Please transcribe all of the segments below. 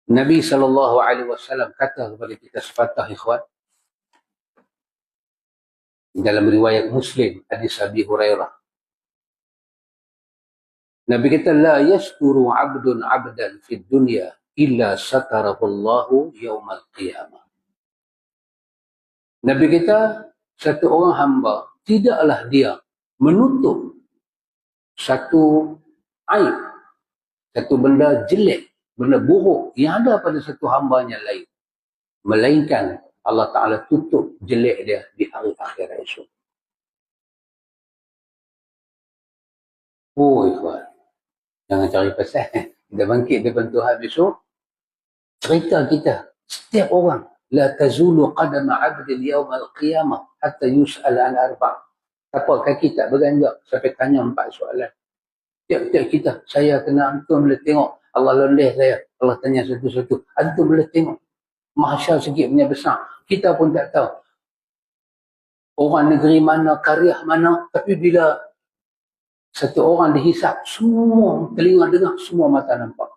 Nabi SAW kata kepada kita sepatah ikhwan, dalam riwayat Muslim, hadis Abi Hurairah. Nabi kata, la yashkuru abdun abdan fid dunya illa satarahullahu yawmal qiyamah. Nabi kata, satu orang hamba, tidaklah dia menutup satu aib, satu benda jelek, benda buruk yang ada pada satu hambanya lain, melainkan Allah Ta'ala tutup jelek dia di hari akhirat esok. Oh ikhwan, jangan cari pasal. Kita bangkit depan Tuhan besok, cerita kita, setiap orang, la tazulu qadama abdin yawmal qiyamah hatta yus'al an arba'. Tapak kaki tak beranjak sampai tanya 4 soalan. Tiap-tiap kita, saya kena, antum boleh tengok. Allah leleh saya, Allah tanya satu-satu. Antum boleh tengok. Mahsyar sikit punya besar. Kita pun tak tahu. Orang negeri mana, karya mana. Tapi bila satu orang dihisap, semua telinga dengar, semua mata nampak.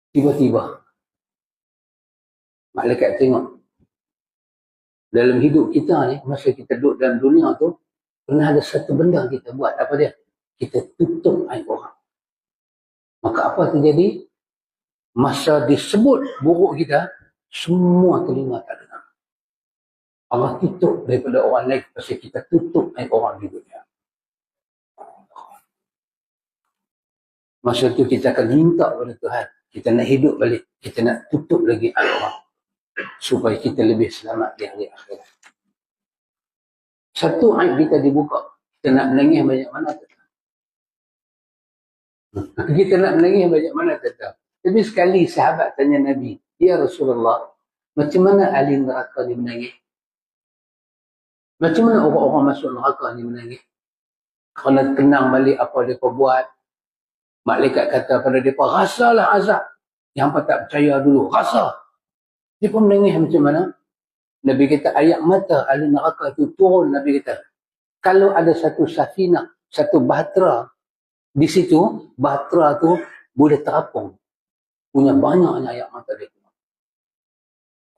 Tiba-tiba, malaikat tengok. Dalam hidup kita ni, masa kita duduk dalam dunia tu, pernah ada satu benda kita buat. Apa dia? Kita tutup aib orang. Maka apa terjadi? Masa disebut buruk kita, semua telinga tak dengar. Allah tutup daripada orang lain pasal kita tutup aib orang di dunia. Masa tu kita akan minta kepada Tuhan. Kita nak hidup balik. Kita nak tutup lagi aib orang. Supaya kita lebih selamat di hari akhirat. Satu aib kita dibuka. Kita nak menangis banyak mana tetap. Kita nak menangis banyak mana tetap. Tapi sekali sahabat tanya Nabi, ya Rasulullah, macam mana ahli neraka ni menangis? Macam mana orang-orang masuk neraka ni menangis? Kerana kenang balik apa mereka buat. Malaikat kata pada mereka, rasalah azab. Yang apa tak percaya dulu, rasa. Dia pun menangis macam mana? Nabi kata, ayat mata ahli neraka itu turun. Nabi kata, kalau ada satu safinah, satu bahtera di situ, bahtera tu boleh terapung. Punya banyaknya ayat mata dia.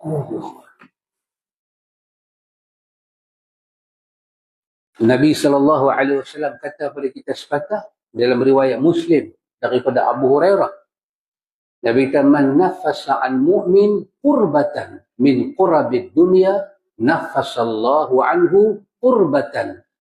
Oh. Nabi SAW kata kepada kita sepatah dalam riwayat Muslim daripada Abu Hurairah. Nabi kata, man nafasa an mu'min qurbatan min qurabid dunya, nafasallahu anhu qurbatan